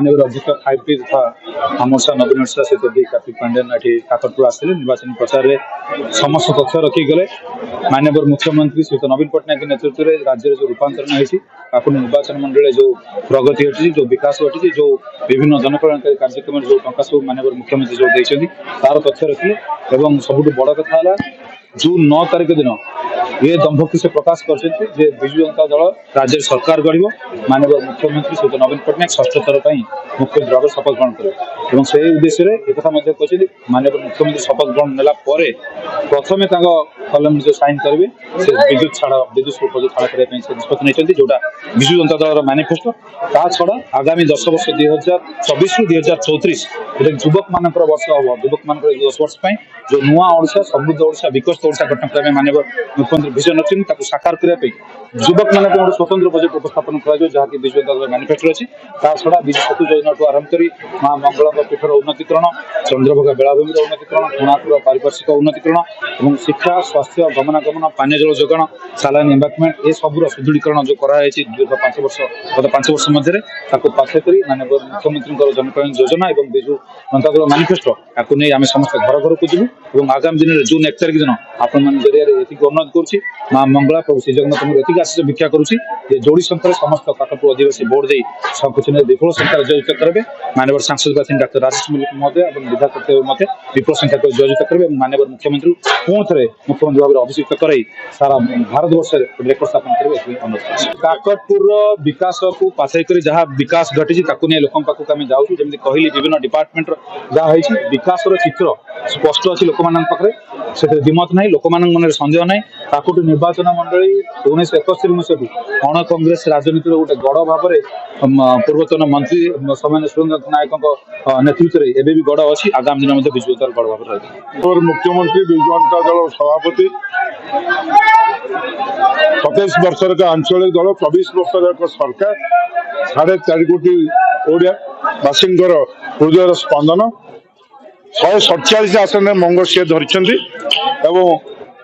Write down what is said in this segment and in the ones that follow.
माननीय अध्यक्ष 5P तथा आमोर्चा नवीन ओडिशा सहित भी कार्तिक पांडेन काकटपुर आसते निर्वाचन प्रचार में समस्त तथ्य रखी गले। माननीय मुख्यमंत्री श्री नवीन पट्टनायक नेतृत्व में राज्य जो रूपांतरण होती निर्वाचन मंडल जो प्रगति घटी जो विकास घटी जो विभिन्न जनकल्याणकारी कार्यक्रम जो टंका सब माननीय मुख्यमंत्री जो देते तार तथ्य रखिले। सबुठ बड़ कथा जून 9 तारीख दिन ये दंभकी से प्रकाश कर विजु जनता दल राज्य सरकार गढ़ माननीय मुख्यमंत्री श्री नवीन पट्टनायक षष्ठ थर पर मुख्यमंत्री भाव शपथ ग्रहण करेंगे। से उद्देश्य एक कहते माननीय मुख्यमंत्री शपथ ग्रहण नेला प्रथम कलम जो साइन करेंगे से विद्युत शुल्क जो छाड़ करने निष्पत्ति नहीं जोटा विजु जनता दल मैनिफेस्टो ता छड़ा आगामी 10 वर्ष 2024 रु 2034 युवक मान वर्ष हम युवक मान 10 वर्ष जो नुआ ओडिशा समृद्ध ओडिशा विकसित ओडिशा गठन करने माननीय मुख्यमंत्री विजन अच्छी साकार करने युवक मान स्वतंत्र बजेट उपस्थापन कर जहाँकि विजु जनता दल मैनिफेस्टो अच्छी छड़ा विजु सेतु योजना ठूँ आरंभ कर माँ मंगला पीठर उन्नतीकरण चंद्रभागा बेलाभूमि उन्नतीकरण कोणार्क पारिपार्श्विक उन्नतीकरण और शिक्षा स्वास्थ्य गमनागमन पानी जल जोगाण सालान एम्बांकमेंट ये सबूर सुदृढ़ीकरण जो कराई दीर्घ 5 वर्ष गत 5 वर्ष मध्य पाठ्य कर माननीय मुख्यमंत्री जनकल्याण योजना और विजु जनता दल मैनिफेस्टो या नहीं आम समस्त घर घर को जीवु और आगामी दिन में जून 1 तारीख दिन आपण जरिया अनुरोध करुच्ची माँ मंगला प्रभु श्री जगन्नाथ ये आशीष भिक्षा करुच्ची जोड़ी संख्यार समस्त काकटपुर अधिवासी बोर्ड दे सबकुछ विपुल संख्यार जययुक्त करेंगे। माननीय सांसद प्रार्थी डॉक्टर राजेश मल्लिक महोदय और विधायक मध्य विपुल संख्या जययुक्त करेंगे। माननीय मुख्यमंत्री पुणी थे मुख्यमंत्री भाव अभिषिक्त कर सारा भारत वर्ष रेकर्ड स्थापन करेंगे अनुरोध। काकटपुर विकास को पाछाई कर जहाँ विकास घटी लोक पाक आम जाऊँ जमी कहली विभिन्न डिपार्टमेंट जहाँ विकास चित्र स्पष्ट अच्छी लोक पाखे से दिमत ना लोक मन सन्देह ना काकुट निर्वाचन मंडली 1971 मसीह अण कांग्रेस राजनीति गोटे गड़ भाव में पूर्वतन मंत्री सौम्य सुरेन्द्र नायक नेतृत्व में एवं भी गड़ अच्छी आगामी दिन में विजु जनता गड़ भाव रही। मुख्यमंत्री विजु जनता दल सभापति 27 वर्ष का आंचलिक दल 24 वर्ष सरकार 4.5 कोटी ओडिया बासिंदर हृदय स्पंदन 147 आसन में मंग सी धरी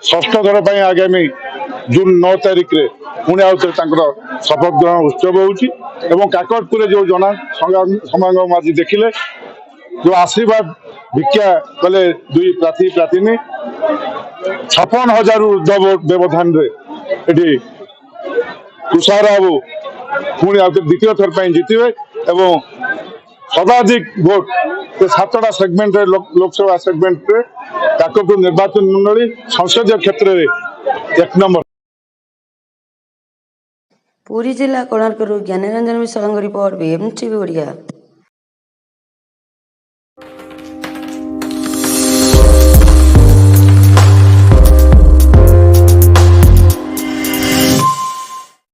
षष्ठ थर पर आगामी जून 9 तारीख में पुणी आउ शपथ ग्रहण उत्सव हो काकटपुर जो जना समागम आज देखिले जो आशीर्वाद भिक्षा कले दुई प्रार्थी प्रार्थी 56,000 ऊर्ध व्यवधान तुषार बाबू पुणी आउ द्वितीय थर पर जीतवे और सर्वाधिक भोट 7टा सेगमेंट लोकसभा सेगमेंट काकटपुर निर्वाचन मंडली संसदीय क्षेत्र में 1 नंबर। पुरी जिला कोणार्क ज्ञानरंजन मिश्र रिपोर्ट BMTV ओडिया।